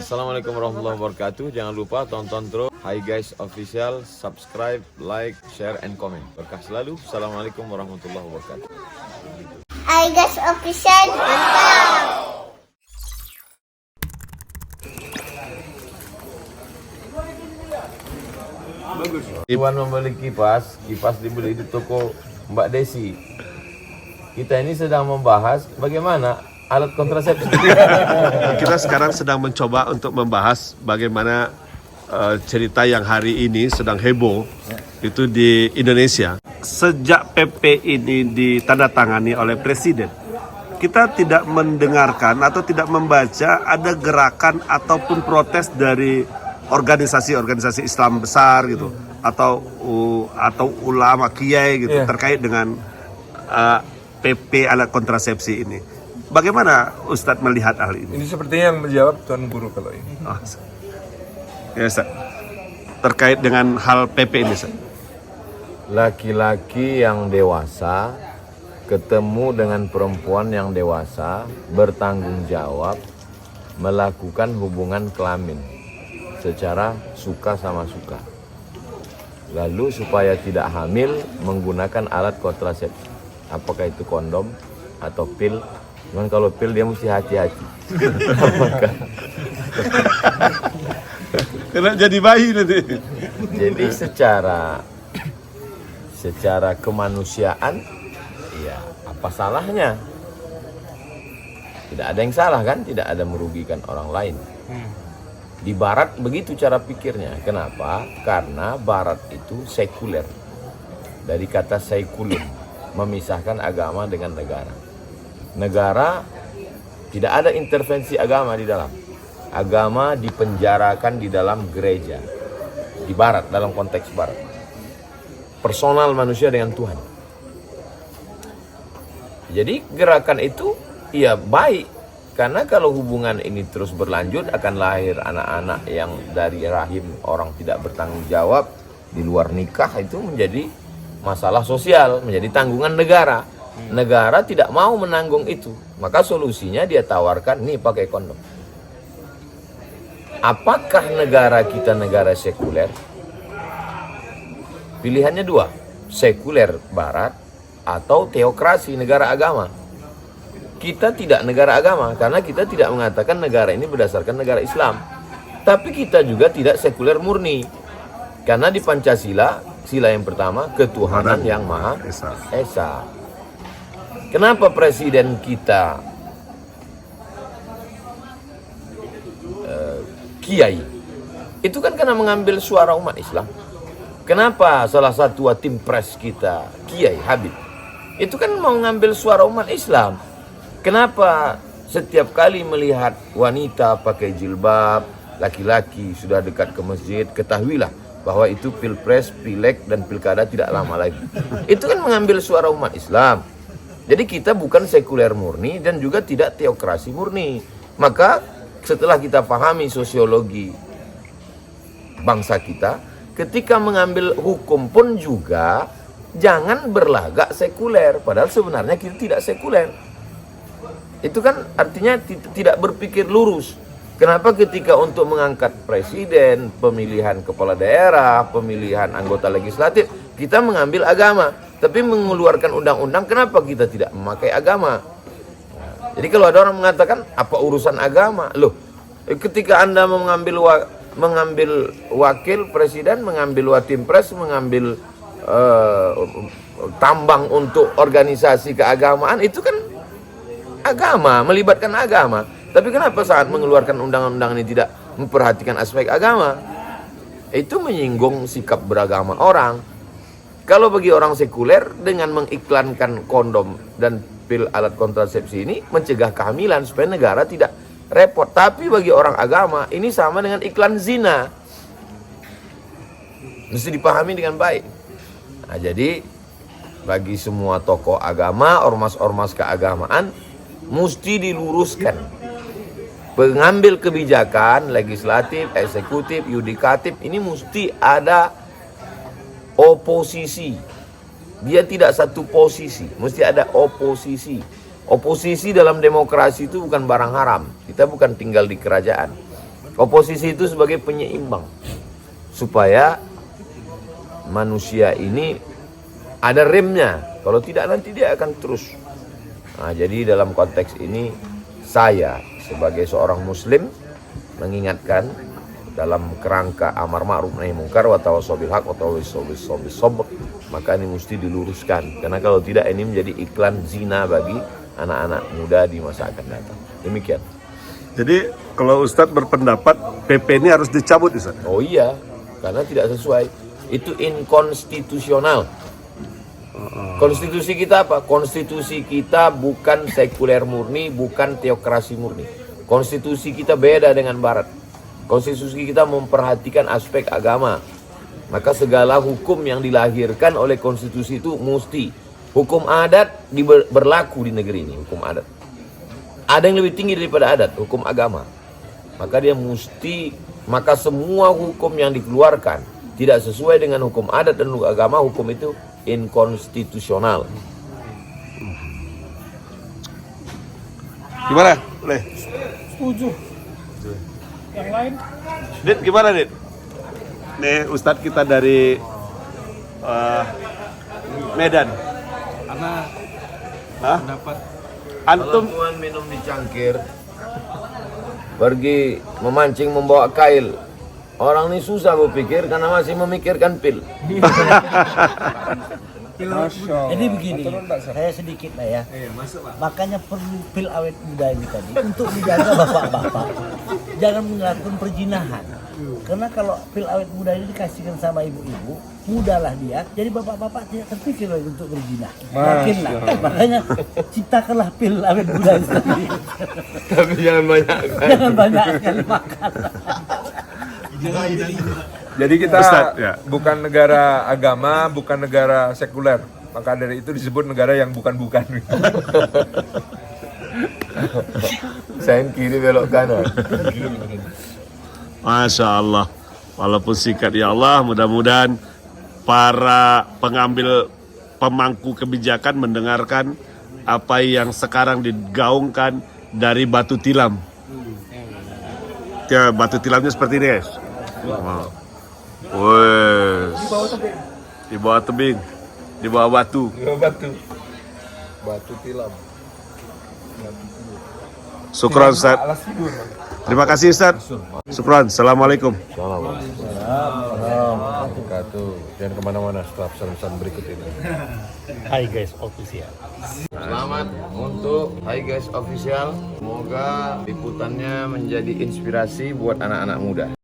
Assalamualaikum warahmatullahi wabarakatuh. Jangan lupa tonton terus Hi Guys Official, subscribe, like, share, and comment. Berkah selalu. Assalamualaikum warahmatullahi wabarakatuh. Hi Guys Official, mantap. Bagus. Iwan membeli kipas dibeli di toko Mbak Desi. Kita ini sedang membahas bagaimana alat kontrasepsi. Kita sekarang sedang mencoba untuk membahas bagaimana cerita yang hari ini sedang heboh itu di Indonesia. Sejak PP ini ditandatangani oleh Presiden, kita tidak mendengarkan atau tidak membaca ada gerakan ataupun protes dari organisasi-organisasi Islam besar gitu atau ulama kiai gitu terkait dengan PP alat kontrasepsi ini. Bagaimana Ustadz melihat hal ini? Ini sepertinya yang menjawab Tuan Guru kalau ini. Ya Ustadz, terkait dengan hal PP ini Ustadz. Laki-laki yang dewasa ketemu dengan perempuan yang dewasa bertanggung jawab melakukan hubungan kelamin secara suka sama suka. Lalu supaya tidak hamil menggunakan alat kontrasepsi. Apakah itu kondom atau pil? Cuman kalau pil dia mesti hati-hati. Apakah? Karena jadi bayi nanti. Jadi secara kemanusiaan, ya apa salahnya? Tidak ada yang salah kan? Tidak ada merugikan orang lain. Di Barat begitu cara pikirnya. Kenapa? Karena Barat itu sekuler. Dari kata sekulum, memisahkan agama dengan negara. Negara tidak ada intervensi agama di dalam. Agama dipenjarakan di dalam gereja. Di Barat, dalam konteks Barat. Personal manusia dengan Tuhan. Jadi gerakan itu ya baik. Karena kalau hubungan ini terus berlanjut akan lahir anak-anak yang dari rahim orang tidak bertanggung jawab di luar nikah, itu menjadi masalah sosial, menjadi tanggungan negara. Negara tidak mau menanggung itu, maka solusinya dia tawarkan, nih pakai kondom. Apakah negara kita negara sekuler? Pilihannya dua, sekuler Barat atau teokrasi negara agama. Kita tidak negara agama karena kita tidak mengatakan negara ini berdasarkan negara Islam. Tapi kita juga tidak sekuler murni. Karena di Pancasila, sila yang pertama, ketuhanan yang Maha Esa. Kenapa presiden kita kiai? Itu kan karena mengambil suara umat Islam. Kenapa salah satu tim pres kita Kiai Habib? Itu kan mau mengambil suara umat Islam. Kenapa setiap kali melihat wanita pakai jilbab, laki-laki sudah dekat ke masjid, ketahuilah bahwa itu pilpres, pileg, dan pilkada tidak lama lagi. Itu kan mengambil suara umat Islam. Jadi kita bukan sekuler murni dan juga tidak teokrasi murni. Maka setelah kita pahami sosiologi bangsa kita, ketika mengambil hukum pun juga jangan berlagak sekuler. Padahal sebenarnya kita tidak sekuler. Itu kan artinya tidak berpikir lurus. Kenapa ketika untuk mengangkat presiden, pemilihan kepala daerah, pemilihan anggota legislatif, kita mengambil agama. Tapi mengeluarkan undang-undang, kenapa kita tidak memakai agama? Jadi kalau ada orang mengatakan, apa urusan agama? Loh, ketika Anda mengambil wakil presiden, mengambil watim pres, mengambil tambang untuk organisasi keagamaan, itu kan agama, melibatkan agama. Tapi kenapa saat mengeluarkan undang-undang ini tidak memperhatikan aspek agama? Itu menyinggung sikap beragama orang. Kalau bagi orang sekuler, dengan mengiklankan kondom dan pil alat kontrasepsi ini mencegah kehamilan supaya negara tidak repot. Tapi bagi orang agama, ini sama dengan iklan zina. Mesti dipahami dengan baik. Nah, jadi bagi semua tokoh agama, ormas-ormas keagamaan, mesti diluruskan. Pengambil kebijakan, legislatif, eksekutif, yudikatif, ini mesti ada oposisi. Dia tidak satu posisi, mesti ada oposisi. Oposisi dalam demokrasi itu bukan barang haram. Kita bukan tinggal di kerajaan. Oposisi itu sebagai penyeimbang supaya manusia ini ada remnya. Kalau tidak nanti dia akan terus. Nah, jadi dalam konteks ini saya sebagai seorang muslim mengingatkan dalam kerangka amar ma'ruf nahi munkar wa tawassaw bil haq wa tawassaw bis sabr, maka ini mesti diluruskan, karena kalau tidak ini menjadi iklan zina bagi anak-anak muda di masa akan datang. Demikian. Jadi kalau Ustadz berpendapat PP ini harus dicabut, Ustadz. Oh iya, karena tidak sesuai. Itu inkonstitusional. Konstitusi kita apa? Konstitusi kita bukan sekuler murni, bukan teokrasi murni. Konstitusi kita beda dengan Barat. Konstitusi kita memperhatikan aspek agama. Maka segala hukum yang dilahirkan oleh konstitusi itu mesti. Hukum adat berlaku di negeri ini, hukum adat. Ada yang lebih tinggi daripada adat, hukum agama. Maka dia mesti, maka semua hukum yang dikeluarkan tidak sesuai dengan hukum adat dan hukum agama, hukum itu inkonstitusional. Gimana? Boleh? Setuju. Yang lain? Dit, gimana Dit? Nih Ustadz kita dari Medan. Karena Hah? pendapat Antum Tuan minum di cangkir, pergi memancing membawa kail. Orang ini susah berpikir karena masih memikirkan pil. Jadi begini, saya sedikit lah ya. Makanya perlu pil awet muda ini tadi untuk menjaga bapak-bapak jangan melakukan perzinahan. Karena kalau pil awet muda ini dikasihkan sama ibu-ibu, mudahlah dia. Jadi bapak-bapak tidak terpikir lagi untuk berzina. Yakinlah. Makanya ciptakanlah pil awet muda ini tadi. Tapi jangan banyak. Jangan banyak sekali makan. Jadi kita Ustadz, ya. bukan negara agama, bukan negara sekuler. Maka dari itu disebut negara yang bukan-bukan. Sen kiri belok kanan. Masya Allah. Walaupun singkat ya Allah, mudah-mudahan para pengambil pemangku kebijakan mendengarkan apa yang sekarang digaungkan dari batu tilam. Ya, batu tilamnya seperti ini guys. Wow. Wes. Di bawah tebing. Di bawah batu. Batu tilam. Syukran Ustaz. Alas tidur. Terima kasih Ustaz. Syukran. Assalamualaikum. Jangan kemana-mana setelah pesan-pesan berikut ini. Hai guys, official. Selamat untuk Hai Guys Official. Semoga liputannya menjadi inspirasi buat anak-anak muda.